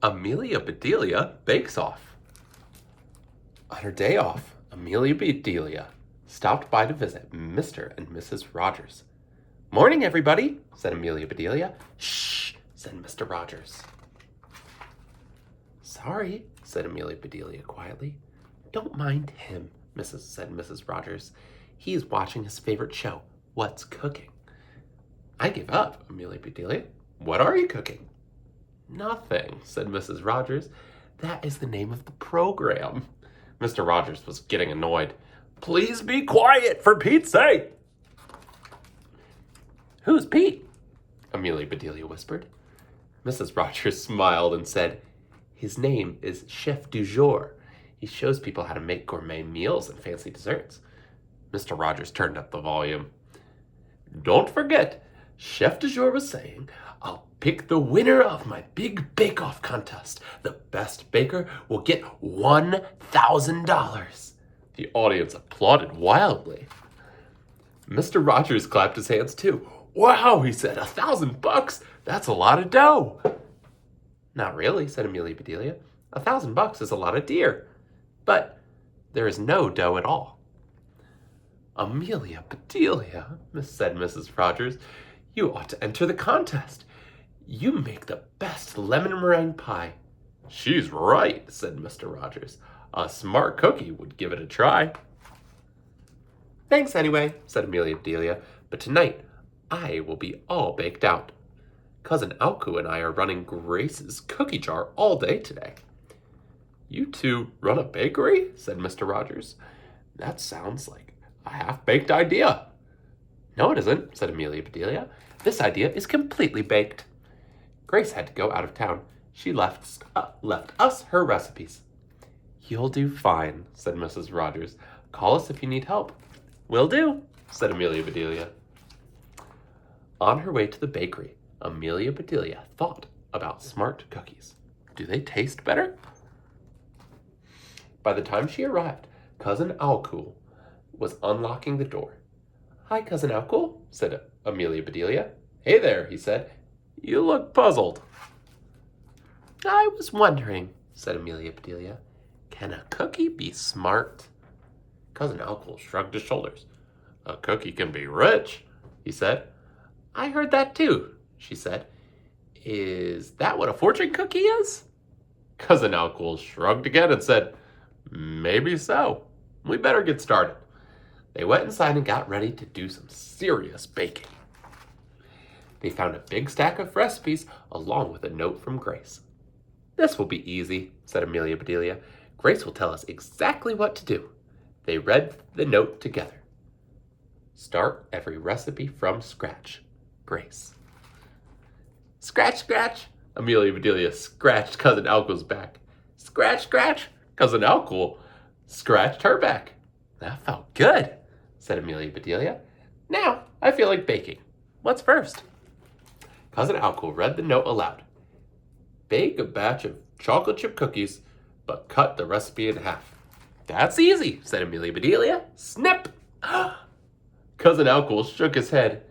Amelia Bedelia bakes off. On her day off, Amelia Bedelia stopped by to visit Mr. and Mrs. Rogers. "Morning, everybody," said Amelia Bedelia. "Shh," said Mr. Rogers. "Sorry," said Amelia Bedelia quietly. "Don't mind him," said Mrs. Rogers. "He's watching his favorite show, What's Cooking." "I give up," Amelia Bedelia. "What are you cooking?" "Nothing," said Mrs. Rogers. "That is the name of the program." Mr. Rogers was getting annoyed. "Please be quiet, for Pete's sake!" "Who's Pete?" Amelia Bedelia whispered. Mrs. Rogers smiled and said, "His name is Chef du Jour. He shows people how to make gourmet meals and fancy desserts." Mr. Rogers turned up the volume. "Don't forget, Chef du Jour was saying, 'I'll pick the winner of my big bake-off contest. The best baker will get $1,000. The audience applauded wildly. Mr. Rogers clapped his hands too. "Wow," he said, $1,000? That's a lot of dough." "Not really," said Amelia Bedelia. $1,000 is a lot of deer. But there is no dough at all. "Amelia Bedelia," said Mrs. Rogers, "you ought to enter the contest. You make the best lemon meringue pie." "She's right," said Mr. Rogers. "A smart cookie would give it a try." "Thanks anyway," said Amelia Bedelia, "but tonight I will be all baked out. Cousin Alku and I are running Grace's cookie jar all day today." "You two run a bakery?" said Mr. Rogers. "That sounds like a half-baked idea." "No, it isn't," said Amelia Bedelia. "This idea is completely baked. Grace had to go out of town. She left us her recipes." "You'll do fine," said Mrs. Rogers. "Call us if you need help." "Will do," said Amelia Bedelia. On her way to the bakery, Amelia Bedelia thought about smart cookies. Do they taste better? By the time she arrived, Cousin Alcool was unlocking the door. "Hi, Cousin Alcool," said Amelia Bedelia. "Hey there," he said. "You look puzzled." "I was wondering," said Amelia Bedelia, "can a cookie be smart?" Cousin Alcool shrugged his shoulders. "A cookie can be rich," he said. "I heard that too," she said. "Is that what a fortune cookie is?" Cousin Alcool shrugged again and said, "Maybe so. We better get started." They went inside and got ready to do some serious baking. They found a big stack of recipes along with a note from Grace. "This will be easy," said Amelia Bedelia. "Grace will tell us exactly what to do." They read the note together. "Start every recipe from scratch. Grace." "Scratch, scratch." Amelia Bedelia scratched Cousin Alcool's back. "Scratch, scratch." Cousin Alcool scratched her back. "That felt good," said Amelia Bedelia. "Now I feel like baking. What's first?" Cousin Alcool read the note aloud. "Bake a batch of chocolate chip cookies, but cut the recipe in half." "That's easy," said Amelia Bedelia. "Snip!" Cousin Alcool shook his head.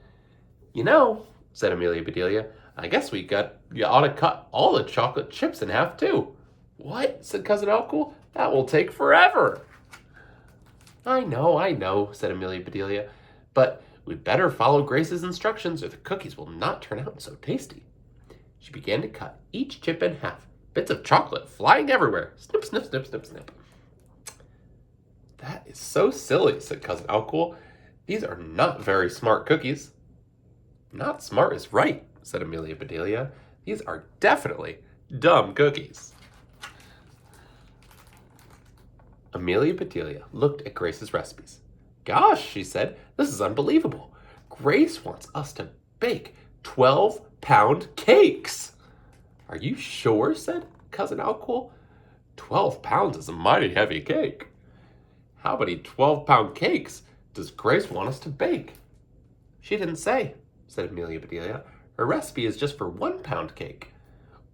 "You know," said Amelia Bedelia, "I guess you ought to cut all the chocolate chips in half too." "What?" said Cousin Alcool. "That will take forever." I know," said Amelia Bedelia, "but we'd better follow Grace's instructions or the cookies will not turn out so tasty." She began to cut each chip in half, bits of chocolate flying everywhere. Snip, snip, snip, snip, snip. "That is so silly," said Cousin Alcool. "These are not very smart cookies." "Not smart is right," said Amelia Bedelia. "These are definitely dumb cookies." Amelia Bedelia looked at Grace's recipes. "Gosh," she said, "this is unbelievable. Grace wants us to bake 12-pound cakes." "Are you sure?" said Cousin Alcool. 12 pounds is a mighty heavy cake. How many 12-pound cakes does Grace want us to bake?" "She didn't say," said Amelia Bedelia. "Her recipe is just for 1-pound cake.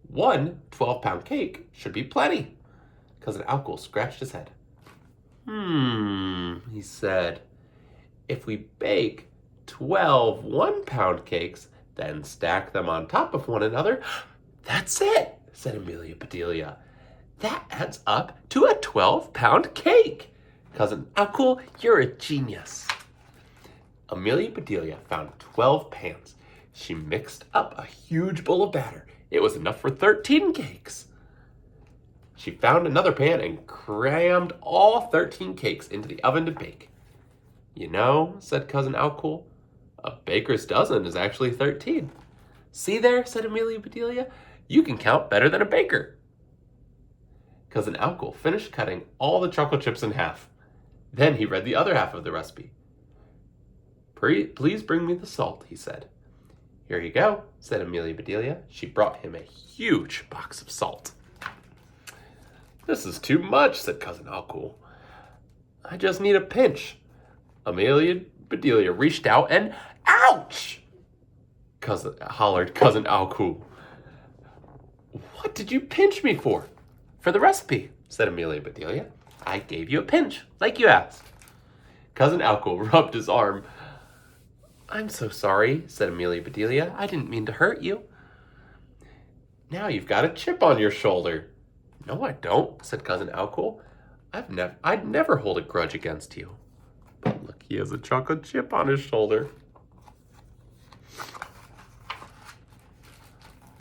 One 12-pound cake should be plenty." Cousin Alcool scratched his head. He said. "If we bake 12 1-pound cakes, then stack them on top of one another, that's it. said Amelia Bedelia. That adds up to a 12-pound cake. Cousin Alcool, you're a genius. Amelia Bedelia found 12 pans. She mixed up a huge bowl of batter. It was enough for 13 cakes. She found another pan and crammed all 13 cakes into the oven to bake. You know, said Cousin Alcool, a baker's dozen is actually 13. See there, said Amelia Bedelia, you can count better than a baker. Cousin Alcool finished cutting all the chocolate chips in half. Then he read the other half of the recipe. Please bring me the salt, he said. Here you go, said Amelia Bedelia. She brought him a huge box of salt. This is too much, said Cousin Alcool. I just need a pinch. Amelia Bedelia reached out and, ouch! Hollered Cousin Alcool. What did you pinch me for? For the recipe, said Amelia Bedelia. I gave you a pinch, like you asked. Cousin Alcool rubbed his arm. I'm so sorry, said Amelia Bedelia. I didn't mean to hurt you. Now you've got a chip on your shoulder. No, I don't, said Cousin Alcool. I'd never hold a grudge against you. But look, he has a chocolate chip on his shoulder.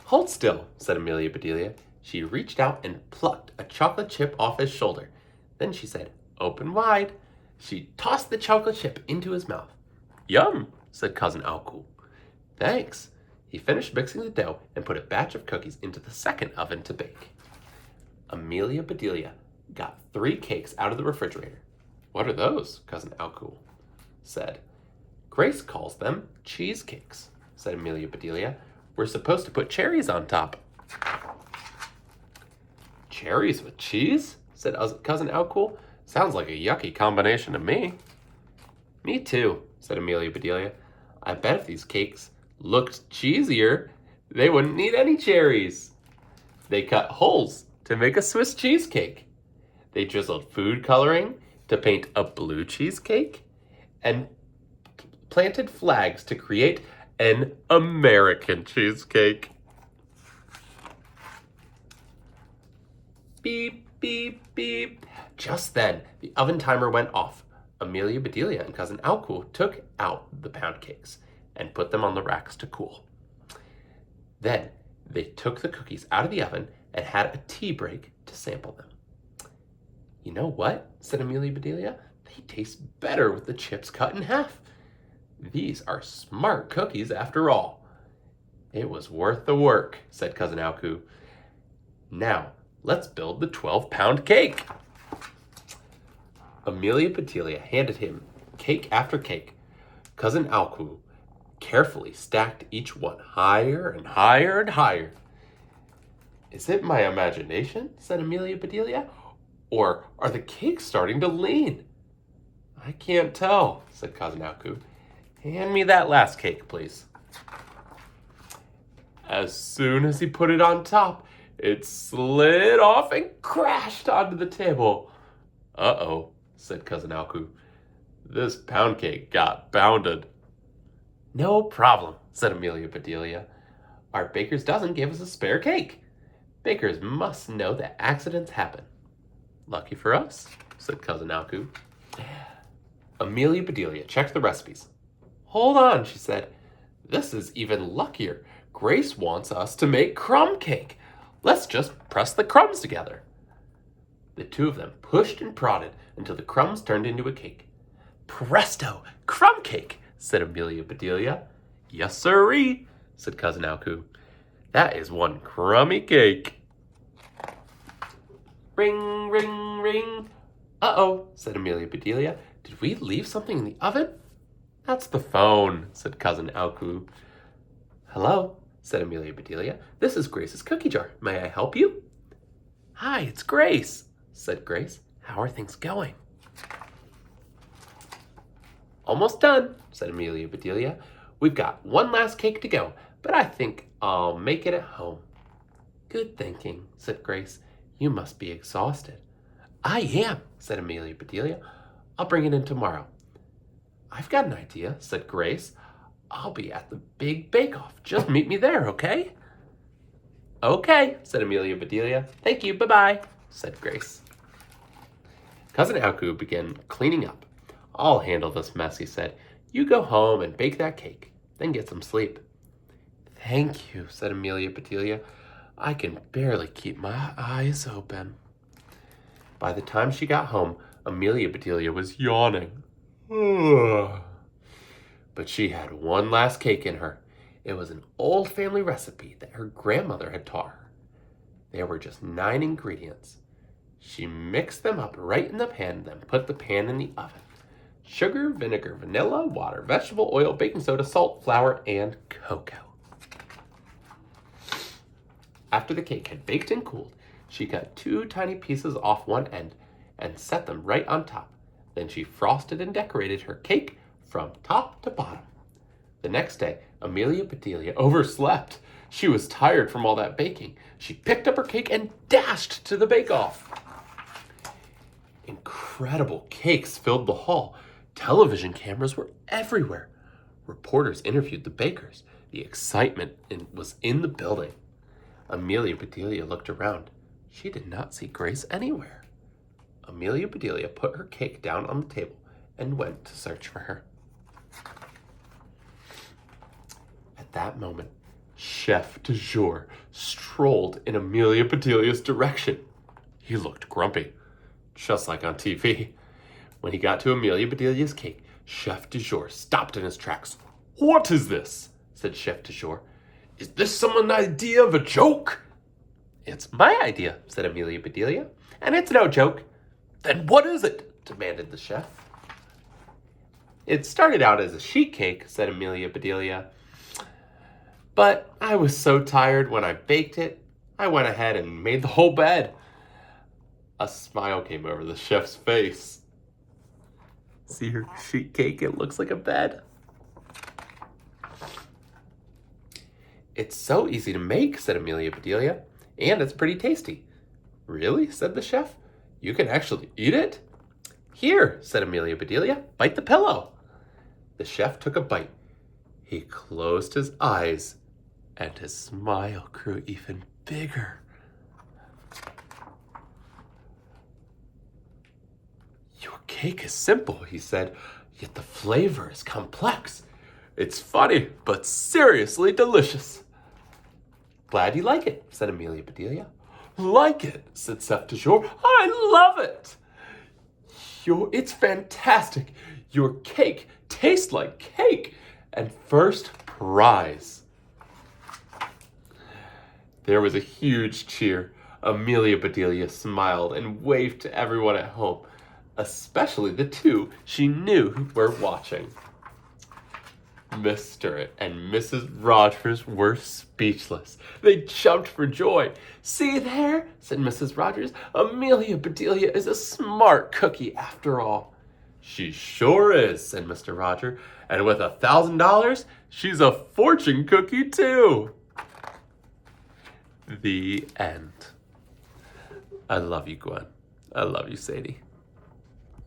Hold still, said Amelia Bedelia. She reached out and plucked a chocolate chip off his shoulder. Then she said, open wide. She tossed the chocolate chip into his mouth. Yum, said Cousin Alcool. Thanks. He finished mixing the dough and put a batch of cookies into the second oven to bake. Amelia Bedelia got 3 cakes out of the refrigerator. What are those? Cousin Alcool said. Grace calls them cheesecakes, said Amelia Bedelia. We're supposed to put cherries on top. Cherries with cheese? Said Cousin Alcool. Sounds like a yucky combination to me. Me too, said Amelia Bedelia. I bet if these cakes looked cheesier, they wouldn't need any cherries. They cut holes to make a Swiss cheesecake. They drizzled food coloring to paint a blue cheesecake and planted flags to create an American cheesecake. Beep, beep, beep. Just then, the oven timer went off. Amelia Bedelia and Cousin Alcool took out the pound cakes and put them on the racks to cool. Then they took the cookies out of the oven and had a tea break to sample them. You know what? Said Amelia Bedelia. They taste better with the chips cut in half. These are smart cookies after all. It was worth the work, said Cousin Alcool. Now, let's build the 12-pound cake. Amelia Bedelia handed him cake after cake. Cousin Alcool carefully stacked each one higher and higher and higher. Is it my imagination, said Amelia Bedelia, or are the cakes starting to lean? I can't tell, said Cousin Alcool. Hand me that last cake, please. As soon as he put it on top, it slid off and crashed onto the table. Uh-oh, said Cousin Alcool. This pound cake got bounded. No problem, said Amelia Bedelia. Our baker's dozen gave us a spare cake. Bakers must know that accidents happen. Lucky for us, said Cousin Alcool. Amelia Bedelia checked the recipes. Hold on, she said. This is even luckier. Grace wants us to make crumb cake. Let's just press the crumbs together. The two of them pushed and prodded until the crumbs turned into a cake. Presto, crumb cake, said Amelia Bedelia. Yes, sirree, said Cousin Alcool. That is one crummy cake. Ring, ring, ring. Uh-oh, said Amelia Bedelia. Did we leave something in the oven? That's the phone, said Cousin Alcool. Hello, said Amelia Bedelia. This is Grace's cookie jar. May I help you? Hi, it's Grace, said Grace. How are things going? Almost done, said Amelia Bedelia. We've got one last cake to go, but I think I'll make it at home. Good thinking, said Grace. You must be exhausted. I am, said Amelia Bedelia. I'll bring it in tomorrow. I've got an idea, said Grace. I'll be at the big bake-off. Just meet me there, okay? Okay, said Amelia Bedelia. Thank you, bye-bye, said Grace. Cousin Alku began cleaning up. I'll handle this mess, he said. You go home and bake that cake, then get some sleep. Thank you, said Amelia Bedelia. I can barely keep my eyes open. By the time she got home, Amelia Bedelia was yawning. But she had one last cake in her. It was an old family recipe that her grandmother had taught her. There were just 9 ingredients. She mixed them up right in the pan, then put the pan in the oven. Sugar, vinegar, vanilla, water, vegetable oil, baking soda, salt, flour, and cocoa. After the cake had baked and cooled, she cut 2 tiny pieces off one end and set them right on top. Then she frosted and decorated her cake from top to bottom. The next day, Amelia Bedelia overslept. She was tired from all that baking. She picked up her cake and dashed to the bake-off. Incredible cakes filled the hall. Television cameras were everywhere. Reporters interviewed the bakers. The excitement was in the building. Amelia Bedelia looked around. She did not see Grace anywhere. Amelia Bedelia put her cake down on the table and went to search for her. At that moment, Chef du Jour strolled in Amelia Bedelia's direction. He looked grumpy, just like on TV. When he got to Amelia Bedelia's cake, Chef du Jour stopped in his tracks. "What is this?" said Chef du Jour. "Is this some idea of a joke?" "It's my idea," said Amelia Bedelia, "and it's no joke." "Then what is it?" demanded the chef. "It started out as a sheet cake," said Amelia Bedelia. "But I was so tired when I baked it, I went ahead and made the whole bed." A smile came over the chef's face. "See her sheet cake? It looks like a bed." "It's so easy to make," said Amelia Bedelia, "and it's pretty tasty." "Really?" said the chef. "You can actually eat it?" "Here," said Amelia Bedelia, "bite the pillow." The chef took a bite. He closed his eyes, and his smile grew even bigger. "Your cake is simple," he said, "yet the flavor is complex. It's funny, but seriously delicious." "Glad you like it," said Amelia Bedelia. "Like it," said Chef du Jour. "I love it. It's fantastic. Your cake tastes like cake. And first prize." There was a huge cheer. Amelia Bedelia smiled and waved to everyone at home, especially the 2 she knew who were watching. Mr. and Mrs. Rogers were speechless. They jumped for joy. "See there," said Mrs. Rogers. "Amelia Bedelia is a smart cookie after all." "She sure is," said Mr. Roger. "And with $1,000, she's a fortune cookie too." The end. I love you, Gwen. I love you, Sadie.